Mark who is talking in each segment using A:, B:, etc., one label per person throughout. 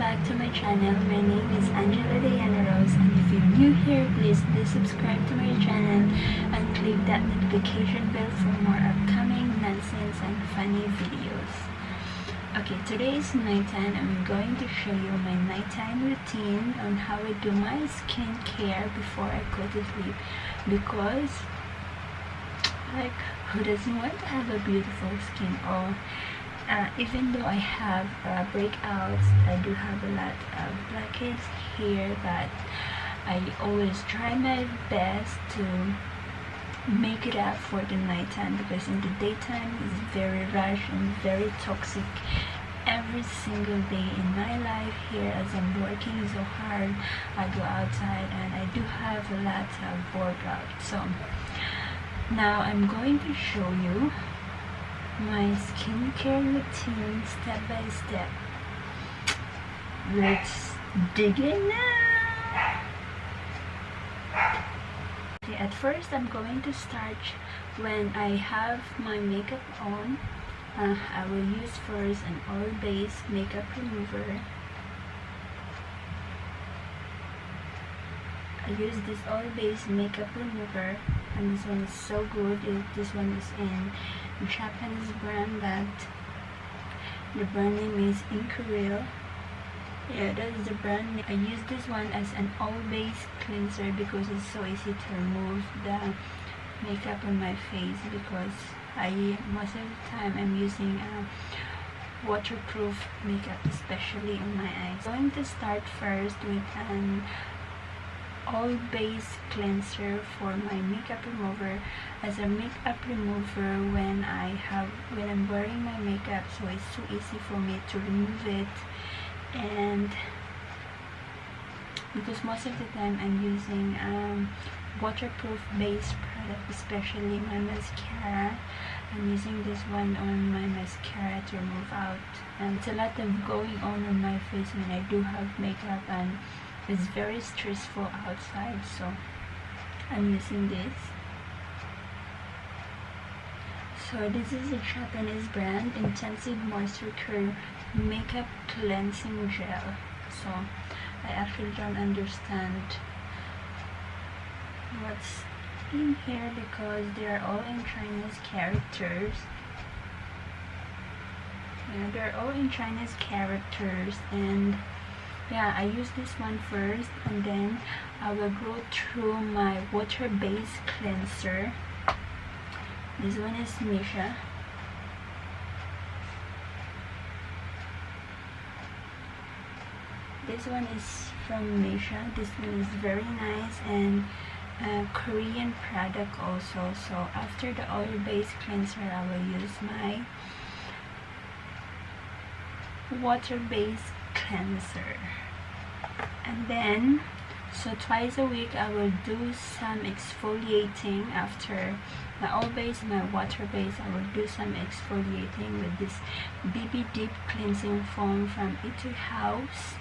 A: back to my channel. My name is Angela Diana Rose, and if you're new here, please do subscribe to my channel and click that notification bell for more upcoming nonsense and funny videos. Okay, today is nighttime. I'm going to show you my nighttime routine on how I do my skincare before I go to sleep, because like, who doesn't want to have a beautiful skin? Or even though I have breakouts, I do have a lot of blackheads here, but I always try my best to make it up for the nighttime, because in the daytime it's very rushed and very toxic. Every single day in my life here, as I'm working so hard, I go outside and I do have a lot of workout. So now I'm going to show you my skincare routine step by step. Let's dig in now. Okay, at first I'm going to start when I have my makeup on. I will use first an oil-based makeup remover. I use this oil-based makeup remover, and this one is so good. This one is in Japanese brand, that the brand name is Inkureal. Yeah, that is the brand name. I use this one as an oil-based cleanser because it's so easy to remove the makeup on my face, because most of the time I'm using waterproof makeup, especially on my eyes. I'm going to start first with an oil-based cleanser for my makeup remover. As a makeup remover, when I'm wearing my makeup, so it's so easy for me to remove it, and because most of the time I'm using waterproof based product, especially my mascara. I'm using this one on my mascara to remove out, and it's a lot of going on my face when I do have makeup, and it's very stressful outside, so I'm using this. So this is a Japanese brand, Intensive Moisture Care Makeup Cleansing Gel. So I actually don't understand what's in here, because they're all in Chinese characters. Yeah, they're all in Chinese characters, and yeah, I use this one first, and then I will go through my water-based cleanser. This one is Misha. This one is from Misha. This one is very nice, and Korean product also. So after the oil-based cleanser, I will use my water-based cleanser, and then so twice a week I will do some exfoliating. After my oil-based, my water-based, I will do some exfoliating with this BB Deep Cleansing Foam from Etude House.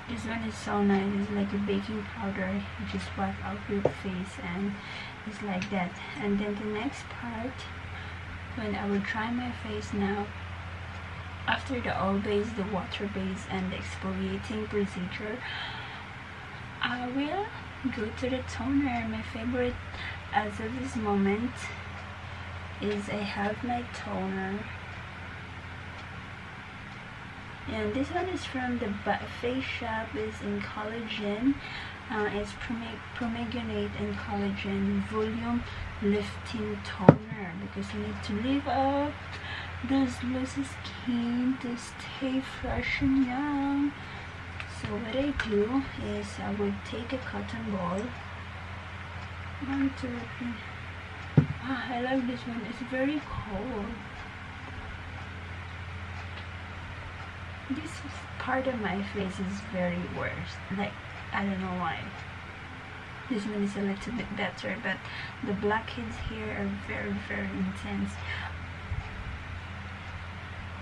A: This one is so nice. It's like a baking powder. You just wipe out your face, and it's like that. And then the next part, when I will dry my face now, after the oil base, the water base, and the exfoliating procedure, I will go to the toner. My favorite as of this moment is I have my toner, and this one is from the Face Shop. It's in collagen. It's pomegranate and collagen volume lifting toner, because you need to lift up those loose skin to stay fresh and young. So what I do is I will take a cotton ball. 1, 2, 3. I love this one. It's very cold. This part of my face is very worse. Like, I don't know why. This one is a little bit better, but the blackheads here are very, very intense.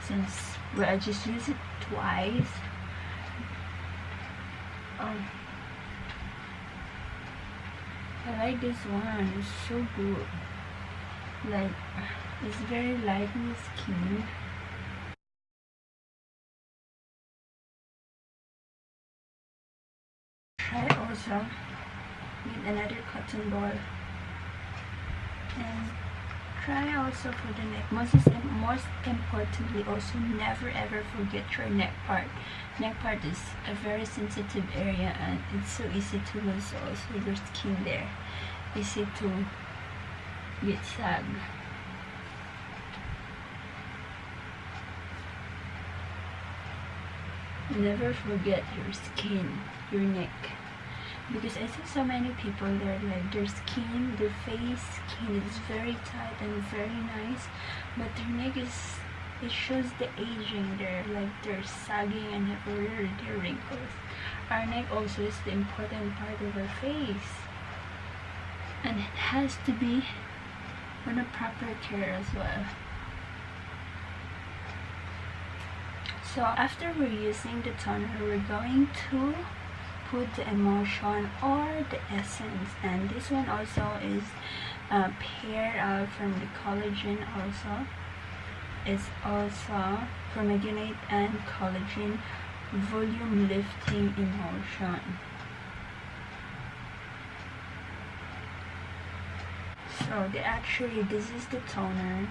A: Since I just use it twice. I like this one. It's so good. Like, it's very light on the skin. cotton ball. And try also for the neck. Most importantly, also never ever forget your neck part. Neck part is a very sensitive area, and it's so easy to lose also your skin there. Easy to get sag. Never forget your skin, your neck, because I see so many people there, like their skin, their face skin is very tight and very nice, but their neck is, it shows the aging there, like they're sagging and have already wrinkles. Our neck also is the important part of our face, and it has to be on a proper care as well. So after we're using the toner, we're going to put the emotion or the essence, and this one also is paired from the collagen also. It's also permanganate and collagen volume lifting emulsion. So this is the toner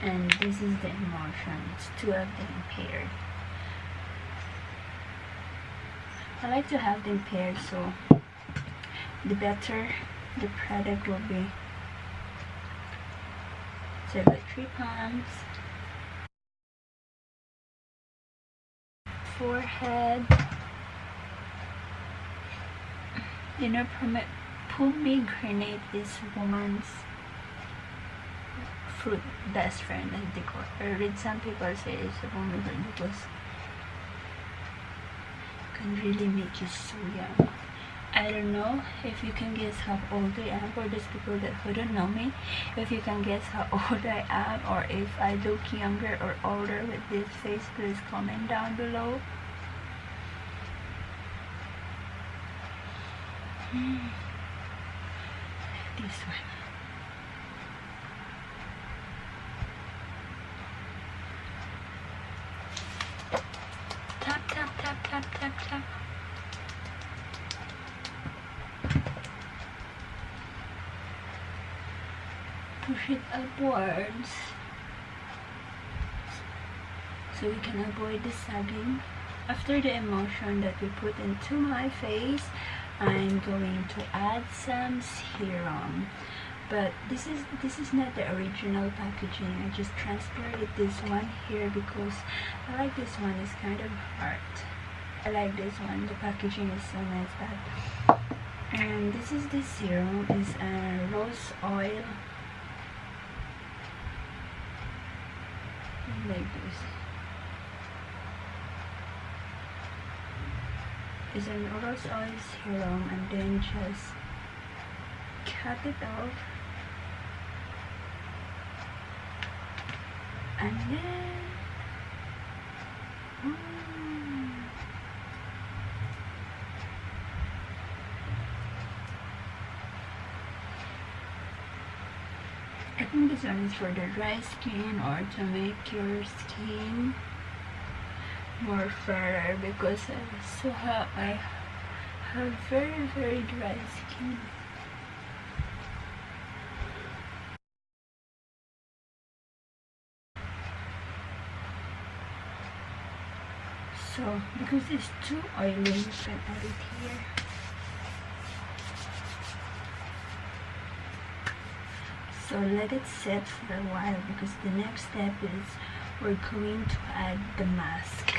A: and this is the emulsion. It's two of them paired. I like to have them paired, so the better the product will be. So I've got 3 palms, forehead, pomegranate is woman's fruit best friend, as they call it. I read some people say it's a pomegranate because it can really make you so young. I don't know if you can guess how old I am. For those people who don't know me, if you can guess how old I am, or if I look younger or older with this face, please comment down below. This one. Tap, tap, tap, tap, tap, tap. Push it upwards so we can avoid the sagging. After the emulsion that we put into my face, I'm going to add some serum, but this is not the original packaging. I just transferred this one here because I like this one. It's kind of hard. I like this one. The packaging is so nice. That, and this is the serum. Is rose oil. Like this. It's a rose oil serum, and then just cut it off, and then I think this one is for the dry skin, or to make your skin more fairer, because I have very, very dry skin. So because it's too oily, you can add it here. So let it set for a while, because the next step is we're going to add the mask.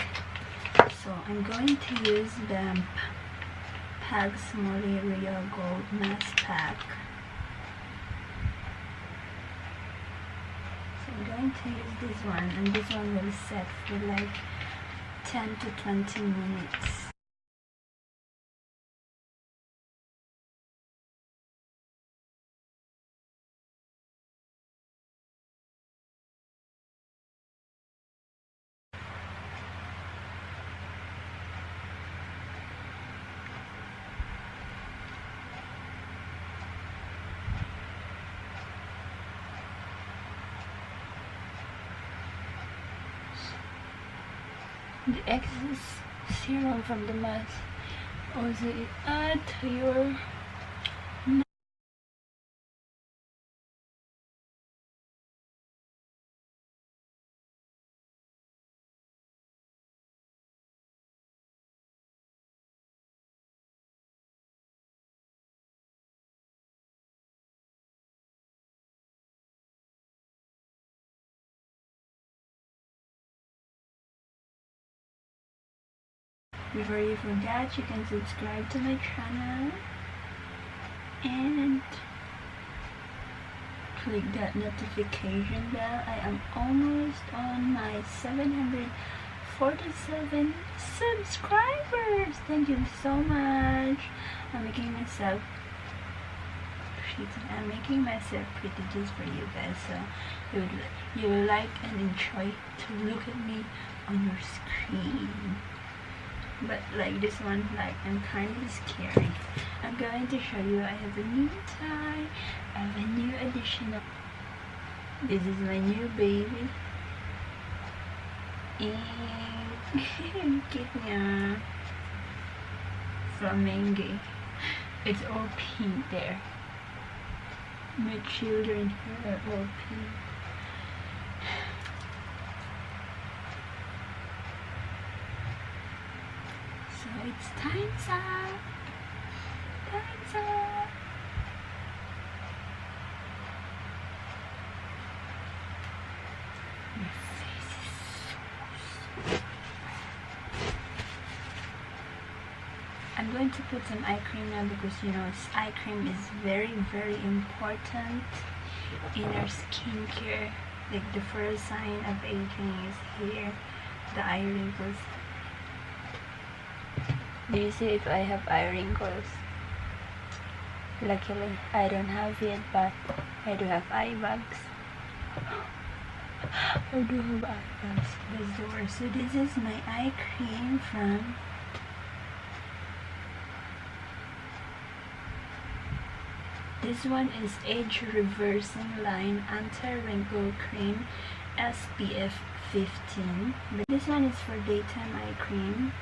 A: So I'm going to use the Pags Molly Real Gold Mask Pack. So I'm going to use this one, and this one will set for like 10 to 20 minutes. The excess serum from the mask also add to your Before you forget, you can subscribe to my channel and click that notification bell. I am almost on my 747 subscribers. Thank you so much. I'm making myself pretty just for you guys, so you will like and enjoy to look at me on your screen. But like this one, like I'm kind of scary. I'm going to show you. I have a new tie. I have a new additional. This is my new baby. And cute niya. Flamingo. It's all pink there. My children here are all pink. So it's time's up. Time's up. My face is so. I'm going to put some eye cream now because you know eye cream is very important in our skincare. Like the first sign of aging is here, the eye wrinkles. Do you see if I have eye wrinkles? Luckily I don't have it, but I do have eye bags. I do have eye bags. That's the worst. So this is my eye cream from this one is Age Reversing Line Anti-Wrinkle Cream SPF 15. But this one is for daytime eye cream.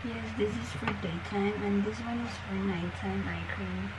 A: Yes, this is for daytime and this one is for nighttime eye cream.